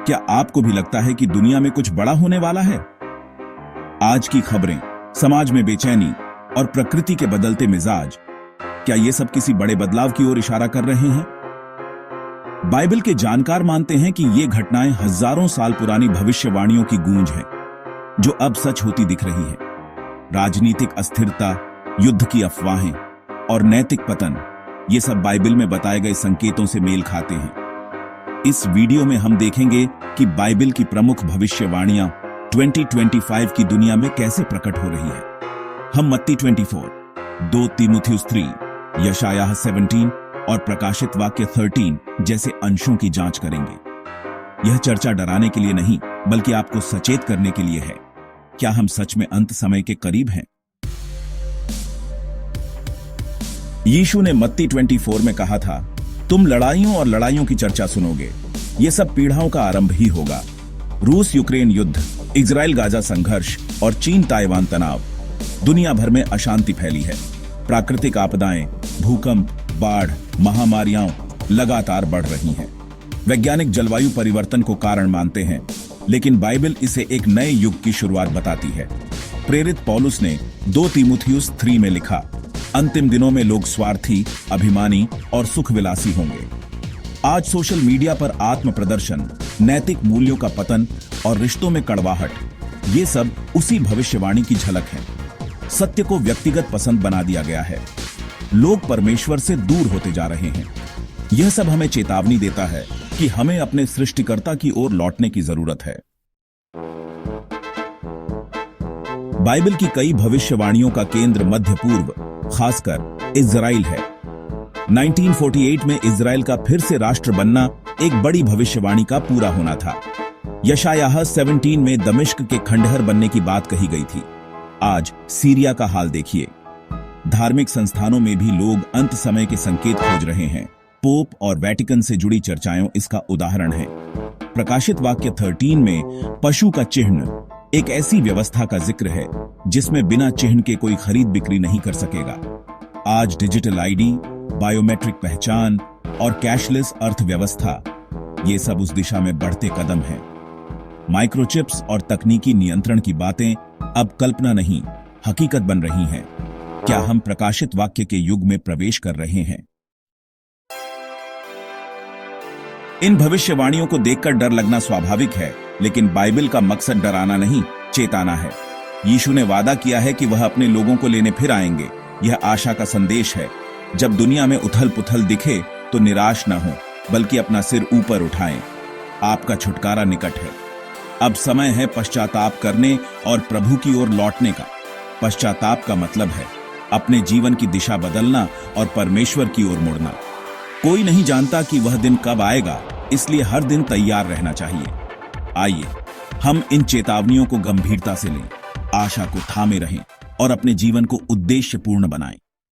क्या आपको भी लगता है कि दुनिया में कुछ बड़ा होने वाला है? आज की खबरें, समाज में बेचैनी और प्रकृति के बदलते मिजाज, क्या ये सब किसी बड़े बदलाव की ओर इशारा कर रहे हैं? बाइबल के जानकार मानते हैं कि ये घटनाएं हजारों साल पुरानी भविष्यवाणियों की गूंज है, जो अब सच होती दिख रही है। राजनीतिक अस्थिरता, युद्ध की अफवाहें और नैतिक पतन, ये सब बाइबल में बताए गए संकेतों से मेल खाते हैं। इस वीडियो में हम देखेंगे कि बाइबल की प्रमुख भविष्यवाणियां 2025 की दुनिया में कैसे प्रकट हो रही है। हम मत्ती 24, 2 तीमुथियुस 3, यशायाह 17 और प्रकाशित वाक्य 13 जैसे अंशों की जांच करेंगे। यह चर्चा डराने के लिए नहीं, बल्कि आपको सचेत करने के लिए है। क्या हम सच में अंत समय के करीब हैं? यीशु ने मत्ती 24 में कहा था, तुम लड़ाइयों और लड़ाइयों की चर्चा सुनोगे। ये सब पीढ़ाओं का आरंभ ही होगा। रूस यूक्रेन युद्ध, इजराइल गाजा संघर्ष और चीन ताइवान तनाव, दुनिया भर में अशांति फैली है। प्राकृतिक आपदाएं, भूकंप, बाढ़, महामारियां लगातार बढ़ रही हैं। वैज्ञानिक जलवायु परिवर्तन को कारण मानते हैं, लेकिन बाइबल इसे एक नए युग की शुरुआत बताती है। प्रेरित पौलुस ने 2 तीमुथियुस 3 में लिखा, अंतिम दिनों में लोग स्वार्थी, अभिमानी और सुखविलासी होंगे। आज सोशल मीडिया पर आत्म प्रदर्शन, नैतिक मूल्यों का पतन और रिश्तों में कड़वाहट, ये सब उसी भविष्यवाणी की झलक है। सत्य को व्यक्तिगत पसंद बना दिया गया है। लोग परमेश्वर से दूर होते जा रहे हैं। यह सब हमें चेतावनी देता है कि हमें अपने सृष्टिकर्ता की ओर लौटने की जरूरत है। बाइबल की कई भविष्यवाणियों का केंद्र मध्य पूर्व, खासकर इजराइल है। 1948 में इजराइल का फिर से राष्ट्र बनना एक बड़ी भविष्यवाणी का पूरा होना था। यशायाह 17 में दमिश्क के खंडहर बनने की बात कही गई थी। आज सीरिया का हाल देखिए। धार्मिक संस्थानों में भी लोग अंत समय के संकेत खोज रहे हैं। पोप और वेटिकन से जुड़ी चर्चाएं इसका उदाहरण है। प्रकाशित वाक्य 13 में पशु का चिन्ह एक ऐसी व्यवस्था का जिक्र है जिसमें बिना चिन्ह के कोई खरीद बिक्री नहीं कर सकेगा। आज डिजिटल आईडी, बायोमेट्रिक पहचान और कैशलेस अर्थव्यवस्था, ये सब उस दिशा में बढ़ते कदम हैं। माइक्रोचिप्स और तकनीकी नियंत्रण की बातें अब कल्पना नहीं, हकीकत बन रही हैं। क्या हम प्रकाशित वाक्य के युग में प्रवेश कर रहे हैं? इन भविष्यवाणियों को देखकर डर लगना स्वाभाविक है, लेकिन बाइबल का मकसद डराना नहीं, चेताना है। यीशु ने वादा किया है कि वह अपने लोगों को लेने फिर आएंगे। यह आशा का संदेश है। जब दुनिया में उथल पुथल दिखे तो निराश न हो, बल्कि अपना सिर ऊपर उठाएं। आपका छुटकारा निकट है। अब समय है पश्चाताप करने और प्रभु की ओर लौटने का। पश्चाताप का मतलब है अपने जीवन की दिशा बदलना और परमेश्वर की ओर मुड़ना। कोई नहीं जानता कि वह दिन कब आएगा, इसलिए हर दिन तैयार रहना चाहिए। आइए हम इन चेतावनियों को गंभीरता से लें, आशा को थामे रहें और अपने जीवन को उद्देश्यपूर्ण बनाएं।